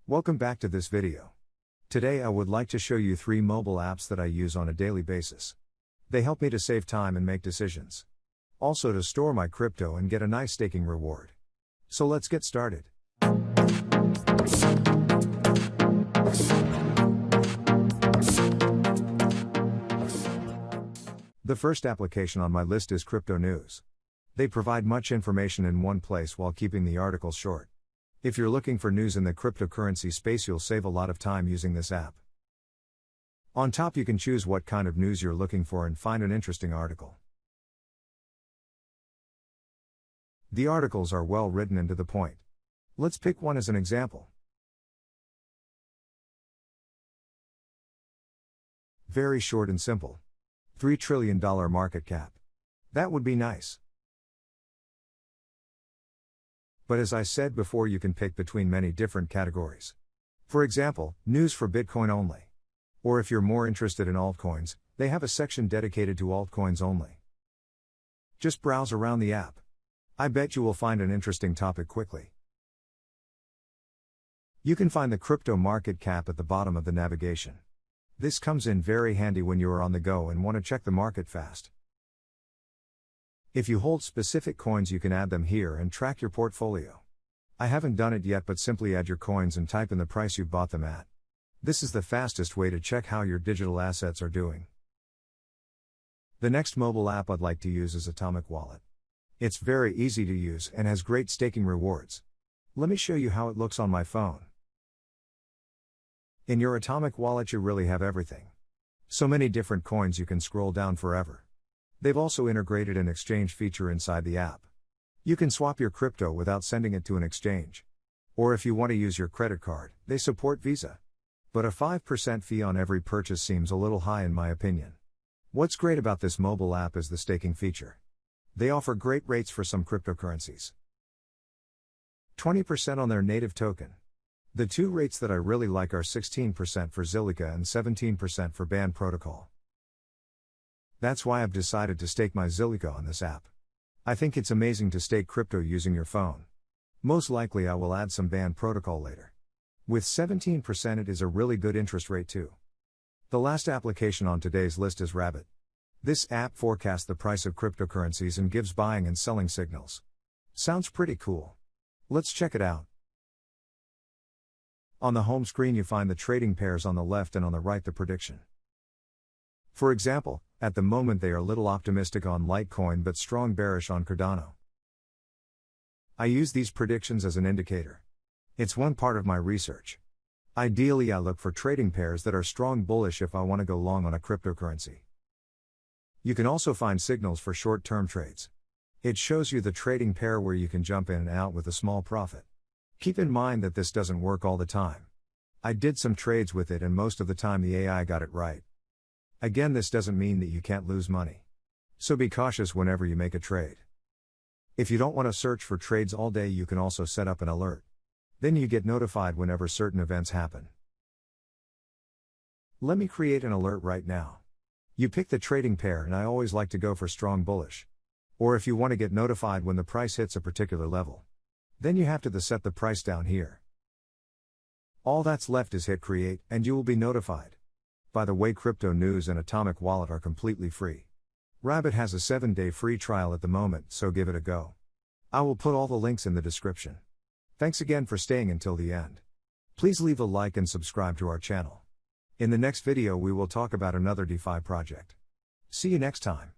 Welcome back to this video. Today I would like to show you 3 mobile apps that I use on a daily basis. They help me to save time and make decisions. Also to store my crypto and get a nice staking reward. So let's get started. The first application on my list is Crypto News. They provide much information in one place while keeping the articles short. If you're looking for news in the cryptocurrency space, you'll save a lot of time using this app. On top, you can choose what kind of news you're looking for and find an interesting article. The articles are well written and to the point. Let's pick one as an example. Very short and simple. $3 trillion market cap. That would be nice. But as I said before, you can pick between many different categories. For example, news for Bitcoin only. Or if you're more interested in altcoins, they have a section dedicated to altcoins only. Just browse around the app. I bet you will find an interesting topic quickly. You can find the crypto market cap at the bottom of the navigation. This comes in very handy when you are on the go and want to check the market fast. If you hold specific coins, you can add them here and track your portfolio. I haven't done it yet, but simply add your coins and type in the price you bought them at. This is the fastest way to check how your digital assets are doing. The next mobile app I'd like to use is Atomic Wallet. It's very easy to use and has great staking rewards. Let me show you how it looks on my phone. In your Atomic Wallet you really have everything. So many different coins you can scroll down forever. They've also integrated an exchange feature inside the app. You can swap your crypto without sending it to an exchange. Or if you want to use your credit card, they support Visa. But a 5% fee on every purchase seems a little high in my opinion. What's great about this mobile app is the staking feature. They offer great rates for some cryptocurrencies. 20% on their native token. The two rates that I really like are 16% for Zilliqa and 17% for Band Protocol. That's why I've decided to stake my Zilliqa on this app. I think it's amazing to stake crypto using your phone. Most likely I will add some Band Protocol later. With 17% it is a really good interest rate too. The last application on today's list is wrabbit. This app forecasts the price of cryptocurrencies and gives buying and selling signals. Sounds pretty cool. Let's check it out. On the home screen you find the trading pairs on the left and on the right the prediction. For example, at the moment they are little optimistic on Litecoin but strong bearish on Cardano. I use these predictions as an indicator. It's one part of my research. Ideally I look for trading pairs that are strong bullish if I want to go long on a cryptocurrency. You can also find signals for short-term trades. It shows you the trading pair where you can jump in and out with a small profit. Keep in mind that this doesn't work all the time. I did some trades with it and most of the time the AI got it right. Again, this doesn't mean that you can't lose money. So be cautious whenever you make a trade. If you don't want to search for trades all day, you can also set up an alert. Then you get notified whenever certain events happen. Let me create an alert right now. You pick the trading pair and I always like to go for strong bullish. Or if you want to get notified when the price hits a particular level. Then you have to set the price down here. All that's left is hit create and you will be notified. By the way, Crypto News and Atomic Wallet are completely free. Wrabbit has a 7-day free trial at the moment, so give it a go. I will put all the links in the description. Thanks again for staying until the end. Please leave a like and subscribe to our channel. In the next video we will talk about another DeFi project. See you next time.